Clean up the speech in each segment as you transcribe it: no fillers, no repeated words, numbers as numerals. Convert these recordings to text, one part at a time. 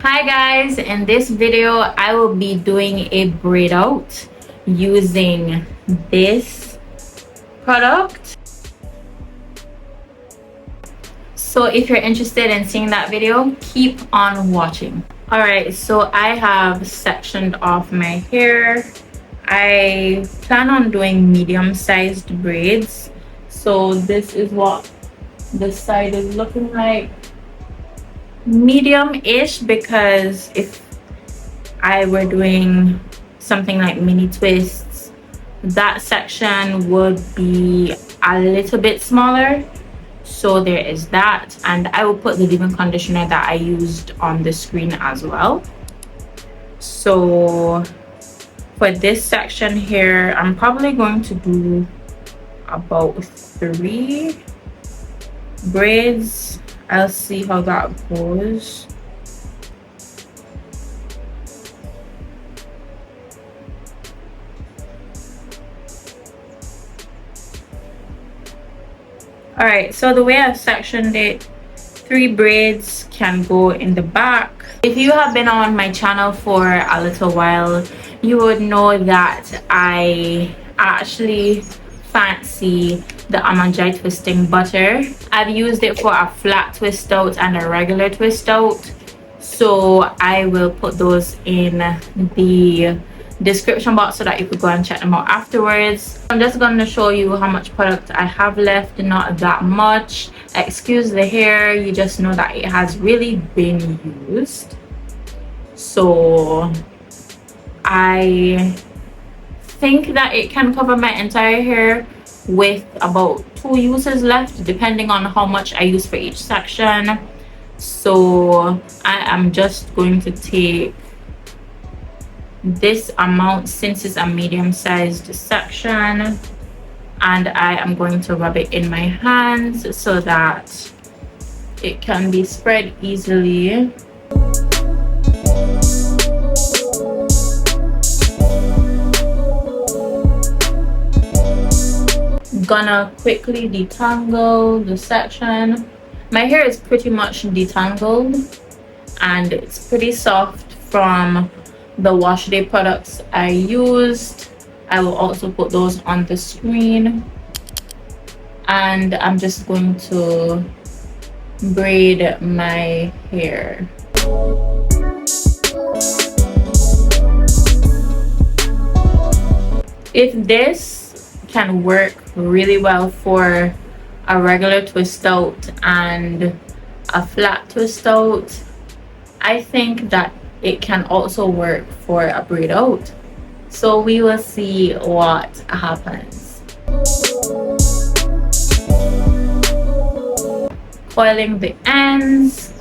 Hi guys, in this video I will be doing a braid out using this product. So if you're interested in seeing that video, keep on watching. Alright, so I have sectioned off my hair. I plan on doing medium-sized braids. So this is what this side is looking like. Medium-ish, because if I were doing something like mini twists, that section would be a little bit smaller. So there is that, and I will put the leave-in conditioner that I used on the screen as well. So for this section here, I'm probably going to do about 3 braids. I'll see how that goes. Alright, so the way I've sectioned it, 3 braids can go in the back. If you have been on my channel for a little while, you would know that I actually fancy the Almond twisting butter. I've used it for a flat twist out and a regular twist out, so I will put those in the description box so that you could go and check them out afterwards. I'm just going to show you how much product I have left. Not that much. Excuse the hair, you just know that it has really been used. So I think that it can cover my entire hair with about 2 uses left, depending on how much I use for each section. So I am just going to take this amount, since it's a medium-sized section, and I am going to rub it in my hands so that it can be spread easily. Gonna quickly detangle the section. My hair is pretty much detangled and it's pretty soft from the wash day products I used. I will also put those on the screen, and I'm just going to braid my hair. If this can work really well for a regular twist out and a flat twist out, I think that it can also work for a braid out. So we will see what happens. Coiling the ends,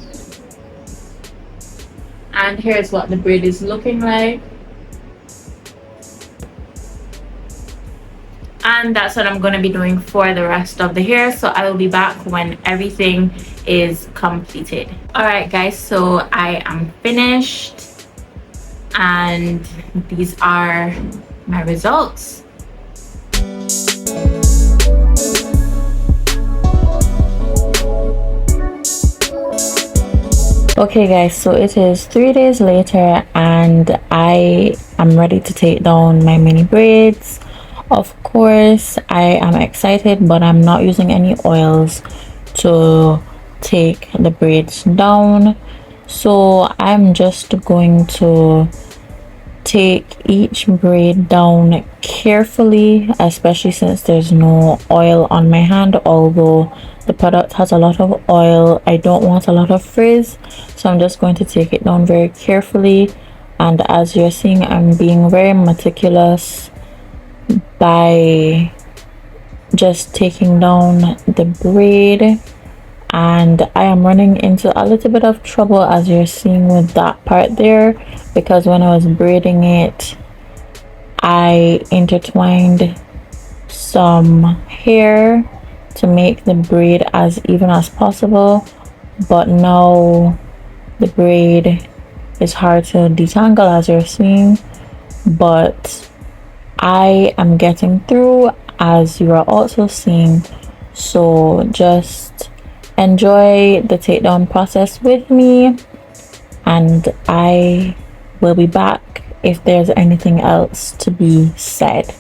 and here's what the braid is looking like. And that's what I'm going to be doing for the rest of the hair, so I will be back when everything is completed. Alright guys, so I am finished and these are my results. Okay guys, so it is 3 days later and I am ready to take down my mini braids. Of course I am excited, but I'm not using any oils to take the braids down, so I'm just going to take each braid down carefully, especially since there's no oil on my hand. Although the product has a lot of oil, I don't want a lot of frizz, so I'm just going to take it down very carefully. And as you're seeing, I'm being very meticulous by just taking down the braid, and I am running into a little bit of trouble, as you're seeing with that part there, because when I was braiding it I intertwined some hair to make the braid as even as possible, but now the braid is hard to detangle, as you're seeing, but I am getting through, as you are also seeing. So just enjoy the takedown process with me, and I will be back if there's anything else to be said.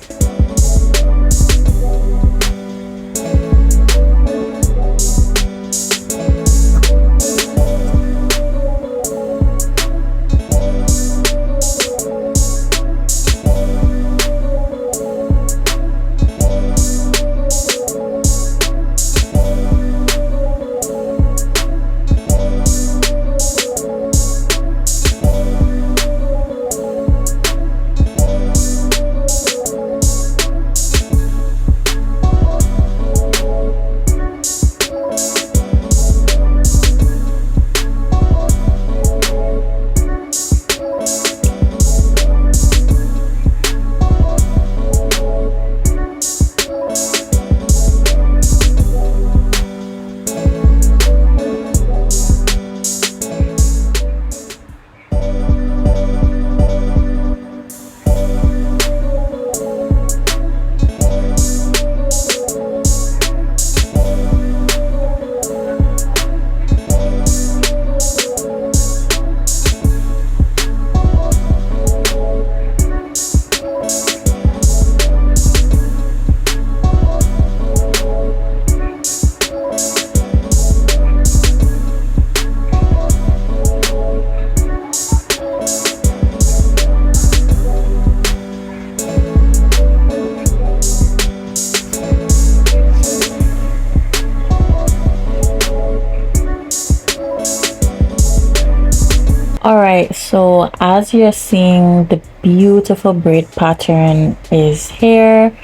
Alright, so as you're seeing, the beautiful braid pattern is here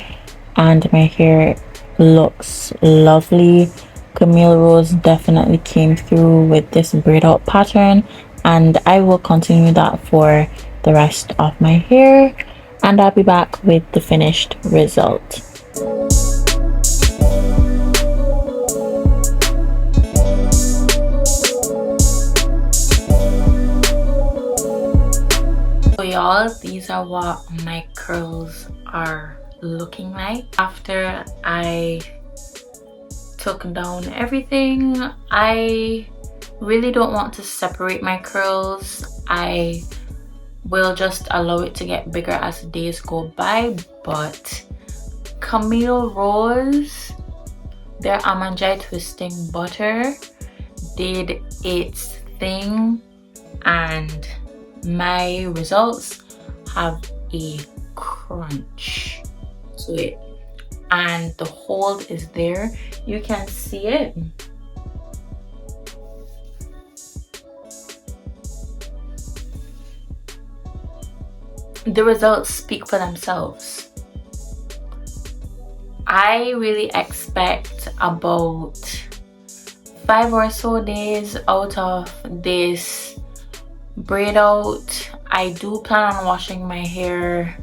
and my hair looks lovely. Camille Rose definitely came through with this braid out pattern, and I will continue that for the rest of my hair, and I'll be back with the finished result. So y'all, these are what my curls are looking like after I took down everything. I really don't want to separate my curls. I will just allow it to get bigger as the days go by, but Camille Rose, their almond twisting butter did its thing, and my results have a crunch to it, and the hold is there. You can see it. The results speak for themselves. I really expect about 5 or so days out of this braid out. I do plan on washing my hair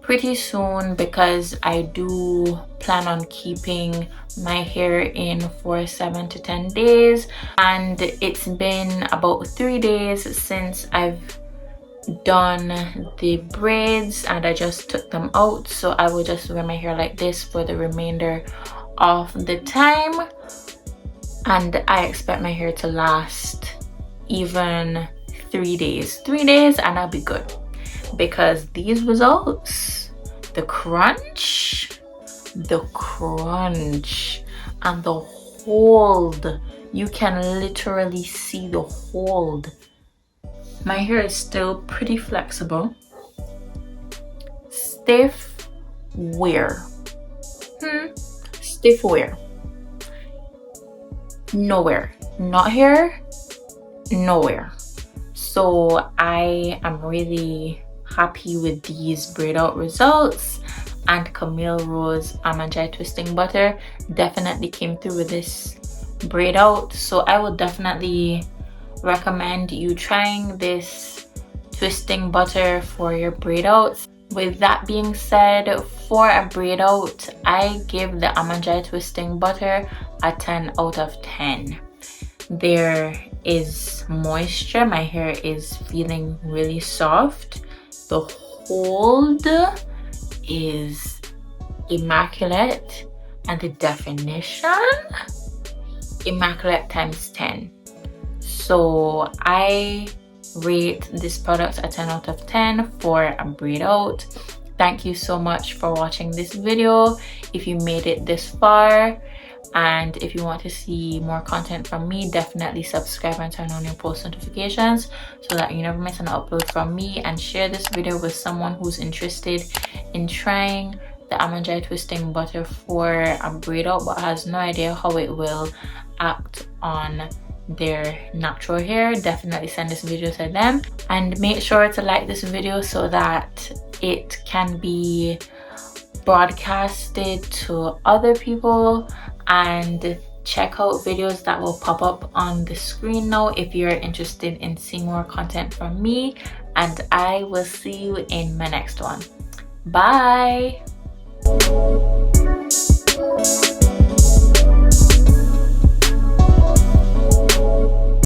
pretty soon because I do plan on keeping my hair in for 7 to 10 days, and it's been about 3 days since I've done the braids and I just took them out, so I will just wear my hair like this for the remainder of the time, and I expect my hair to last even 3 days and I'll be good, because these results, the crunch and the hold, you can literally see the hold. My hair is still pretty flexible. Stiff where? Stiff where? Nowhere. Not here, nowhere. So I am really happy with these braid out results, and Camille Rose almond twisting butter definitely came through with this braid out, so I would definitely recommend you trying this twisting butter for your braid outs. With that being said, for a braid out, I give the almond twisting butter a 10 out of 10. There is moisture, my hair is feeling really soft, the hold is immaculate, and the definition immaculate times 10. So I rate this product a 10 out of 10 for a braid out. Thank you so much for watching this video. If you made it this far, and if you want to see more content from me, definitely subscribe and turn on your post notifications so that you never miss an upload from me. And share this video with someone who's interested in trying the almond joy twisting butter for a braid out but has no idea how it will act on their natural hair. Definitely send this video to them, and make sure to like this video so that it can be broadcasted to other people. And check out videos that will pop up on the screen now if you're interested in seeing more content from me, and I will see you in my next one. Bye.